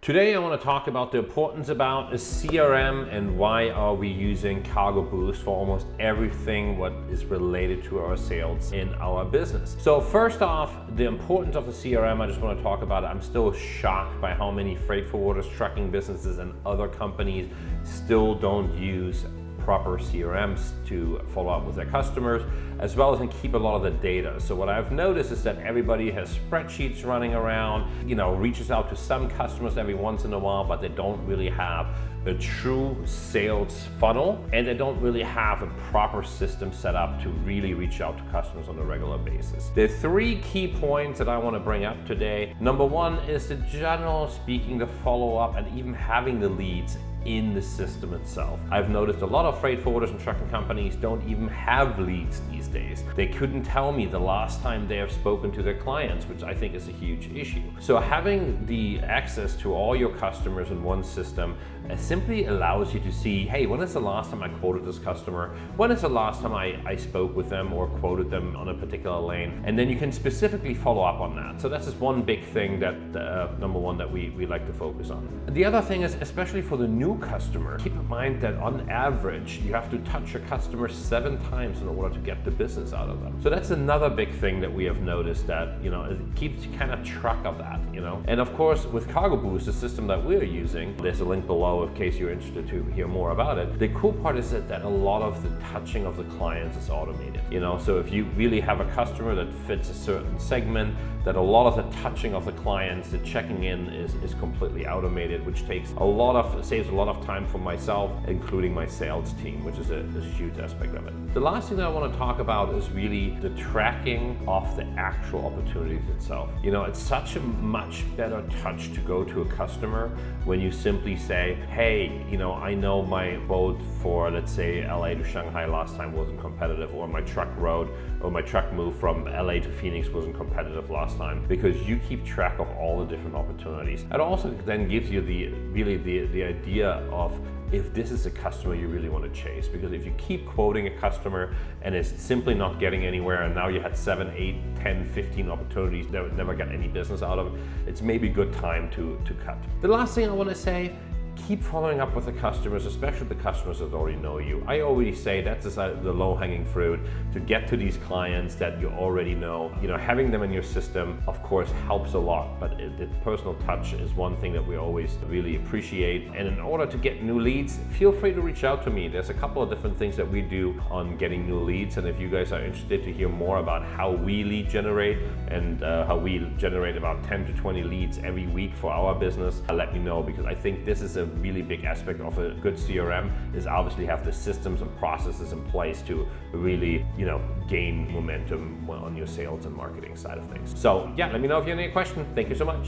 Today I want to talk about the importance about a CRM and why are we using Cargo Boost for almost everything what is related to our sales in our business. So first off, the importance of the CRM, I just want to talk about it. I'm still shocked by how many freight forwarders, trucking businesses and other companies still don't use proper CRMs to follow up with their customers, as well as keep a lot of the data. So what I've noticed is that everybody has spreadsheets running around, reaches out to some customers every once in a while, but they don't really have a true sales funnel, and they don't really have a proper system set up to really reach out to customers on a regular basis. There are three key points that I want to bring up today. Number one is the general speaking, the follow-up and even having the leads in the system itself. I've noticed a lot of freight forwarders and trucking companies don't even have leads these days. They couldn't tell me the last time they have spoken to their clients, which I think is a huge issue. So having the access to all your customers in one system simply allows you to see, hey, when is the last time I quoted this customer? When is the last time I spoke with them or quoted them on a particular lane? And then you can specifically follow up on that. So that's just one big thing that, number one, that we like to focus on. The other thing is, especially for the new customer, keep in mind that on average, you have to touch a customer 7 times in order to get the business out of them. So that's another big thing that we have noticed, that, it keeps kind of track of that, And of course, with Cargo Boost, the system that we're using, there's a link below in case you're interested to hear more about it. The cool part is that a lot of the touching of the clients is automated, So if you really have a customer that fits a certain segment, that a lot of the touching of the clients, the checking in is completely automated, which saves a lot of time for myself, including my sales team, which is a huge aspect of it. The last thing that I want to talk about is really the tracking of the actual opportunities itself. It's such a much better touch to go to a customer when you simply say, hey, I know my quote for, let's say, LA to Shanghai last time wasn't competitive, or my truck road or my truck move from LA to Phoenix wasn't competitive last time, because you keep track of all the different opportunities. It also then gives you the idea of if this is a customer you really want to chase, because if you keep quoting a customer and it's simply not getting anywhere, and now you had 7, 8, 10, 15 opportunities that would never get any business out of it, it's maybe a good time to cut. The last thing I want to say, keep following up with the customers, especially the customers that already know you. I always say that's just the low-hanging fruit to get to these clients that you already know. Having them in your system, of course, helps a lot, but the personal touch is one thing that we always really appreciate. And in order to get new leads, feel free to reach out to me. There's a couple of different things that we do on getting new leads, and if you guys are interested to hear more about how we lead generate and how we generate about 10 to 20 leads every week for our business, let me know, because I think this is a really big aspect of a good CRM is obviously have the systems and processes in place to really, gain momentum on your sales and marketing side of things. So yeah, let me know if you have any questions. Thank you so much.